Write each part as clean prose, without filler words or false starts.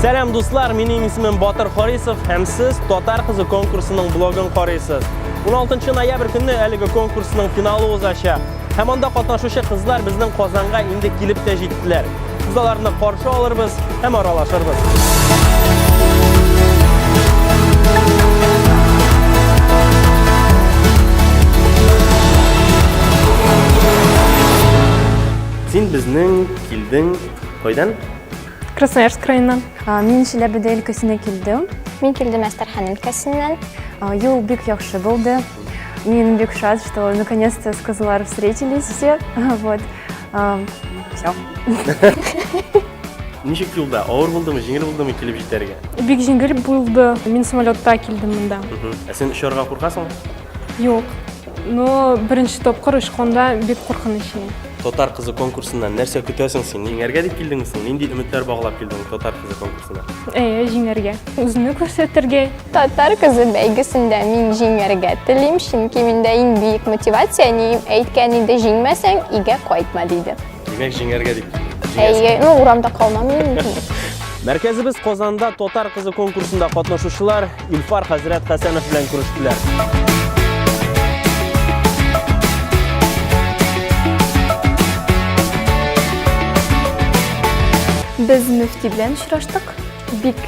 Selam do'stlar, mening ismim Botir Xorisov, ham siz Totar qizi konkursining blogini qaraysiz. 16 noyabr kuni haligi konkursning finali o'zashi. Hamanda qatnashuvchi qizlar bizning Qozonga endi kelib tajitdilar. Biz ularni qarshi olamiz, ham aralashamiz. Sen bizning kelding qo'ydan? Krasnoyarsk rayonundan. Мен Шиләбедә өлкәсенә килдем. Мен келдім Әстерхан өлкәсеннән. Юл бик яхшы булды. Мен бик шат, что наконец-то с кызлар встретились все. Вот. Всё. Ничек юлда? Авыр булдымы, жеңіл булдымы келіп җитәргә? Бик җиңел булды. Мин самолетта килдем монда. Сен очарга куркасың? Юк. Но беренче тапкыр очканда бик куркыныч. Тотар кызы конкурсыннан нәрсә көтәсең син? Җиңәргә дип килдеңме син? Нинди өметләр баглап килдең Тотар кызы конкурсына? Җиңәргә. Үземне күрсәтергә. Татар кызы бәйгесендә мин җиңәргә телим, чөнки миндә иң бөек мотивация ни әйткән инде җиңмәсәң, өйгә кайтма диде. Димәк җиңәргә дип. Урамда калмам мин. Мәркәзебез Казанда Тотар кызы конкурсында катнашучылар Илфар Хәзрәт Хәсәнов белән күрештеләр. Без мөфти белән очраштык. Бик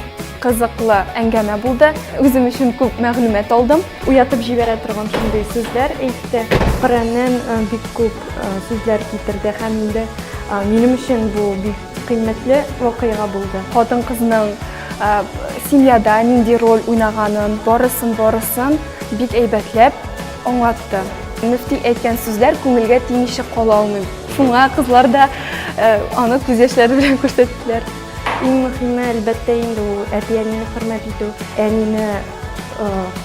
кызыклы әңгәмә булды. Үзем өчен күп мәгълүмат алдым. Уятып җибәрә торган шундый сүзләр әйтте. Коръәннән бик күп сүзләр китерде һәм инде минем өчен бу бик кыйммәтле вакыйга булды. Хатын-кызның семьяда нинди роль уйнаганын, барысын бик әйбәтләп аңлатты. Мөфти әйткән сүзләр күңелгә тимичә кала алмый. Шуңа кызлар да аны күз яшьләре белән күрсәттеләр. Иң мөһиме әлбәттә инде ул әти-әнине хөрмәт итү, әнине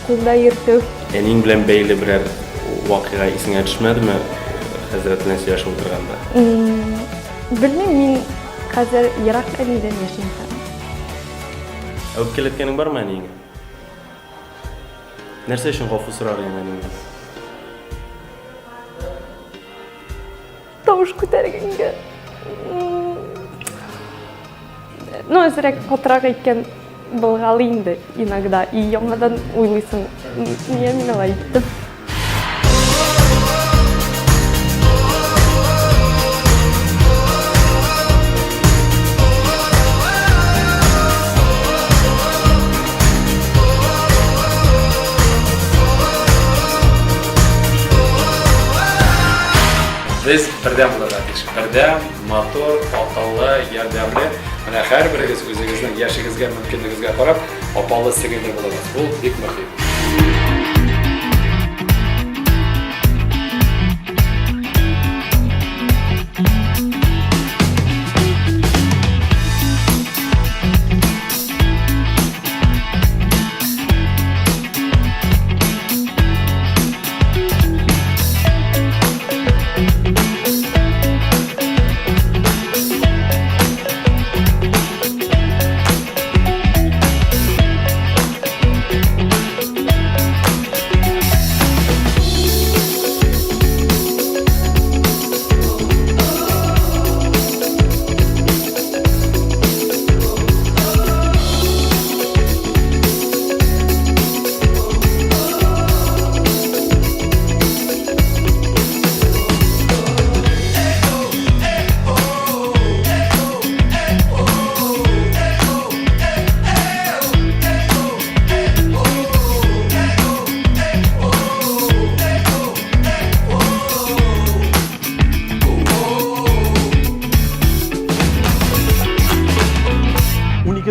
кулда йөртү. Әнинең белән бәйле берәр вакыйга исеңә төшмәдеме? Хәзрәт белән сөйләшеп утырганда. Белмим, мин хәзер ерак әнидән яшим. Үпкәләткәнең бармы әнигә? Нәрсә өчен гафу сорар идең әнигә? Тавыш күтәргәнгә. Ну, әзрәк катырак әйткән булгалы инде иногда. И яңадан уйлыйсың, нигә мин алай иттем? Biz birden bulacakız. Birden, motor, akıllı, yardımlı. Mana her biriniz özünüzün yaşınızga, mümkünlüğünüzge qarab, opallı sigirli bulacağız. Bu bik mühim.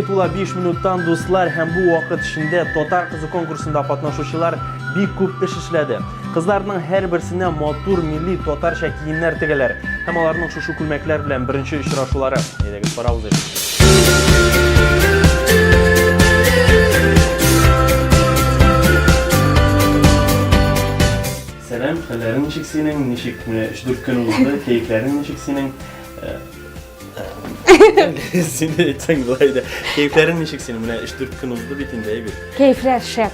To'la 5 minutdan do'stlar ham bu vaqt içinde Totar kızı konkursunda qatnashuvchilar bek ko'p ish ishladi. Qizlarning har birisine motor milliy totarcha kiyimlar tigilar. Ham ularning shu kulmaklar bilan birinchi uchrashuvlari. Edagiz paravuz. Selam, halaring nechik sening? Nechik 3-4 kun bo'ldi? Keyiflaring nechik sening? Sen de aytsang bo'laydi. Keyiflaring nechik sening? Mana 3-4 kun bo'ldi bitinday bir. Keyifler şep.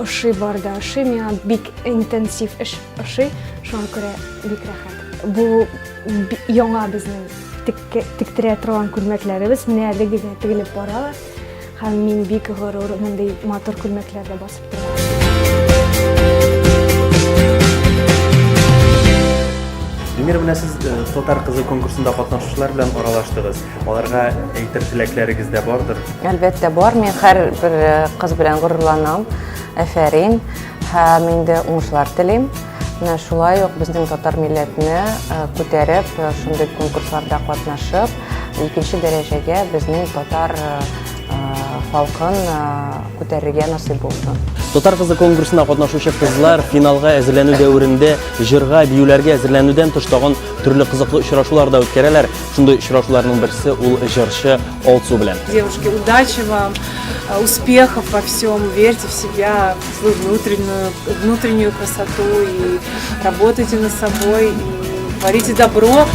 Işığı barda, ışığı miyam bik intensiv ışığı. Şuna göre bik rahat. Bu yanga bizning tiktire turgan kulmaklarimiz. Mene tigilib boradi. һәм мин бик горур мондый матур күлмәкләрдә басып торам. Эльмира, менә сез Татар кызы конкурсында катнашучылар белән аралаштыгыз. Аларга әйтер теләкләрегез дә бардыр. Әлбәттә бар, мин һәрбер кыз белән горурланам. Афәрин, һәм инде уңышлар телим. Менә шулай ук безнең татар милләтне күтәреп, шундый конкурсларда катнашып, икенче дәрәҗәгә безнең татар халкын күтәрергә насыйп булды. Татар кызы конкурсына катнашучы кызлар финалга әзерләнү дәверендә җырга, биюләргә әзерләнүдән тыш тагын төрле кызыклы очрашулар да үткәрәләр. Шундый очрашуларның берсе ул җырчы Алсу белән. Девушки, удачи вам, успехов во всем, верьте в себя, в свою внутреннюю красоту и работайте над собой, и творите добро.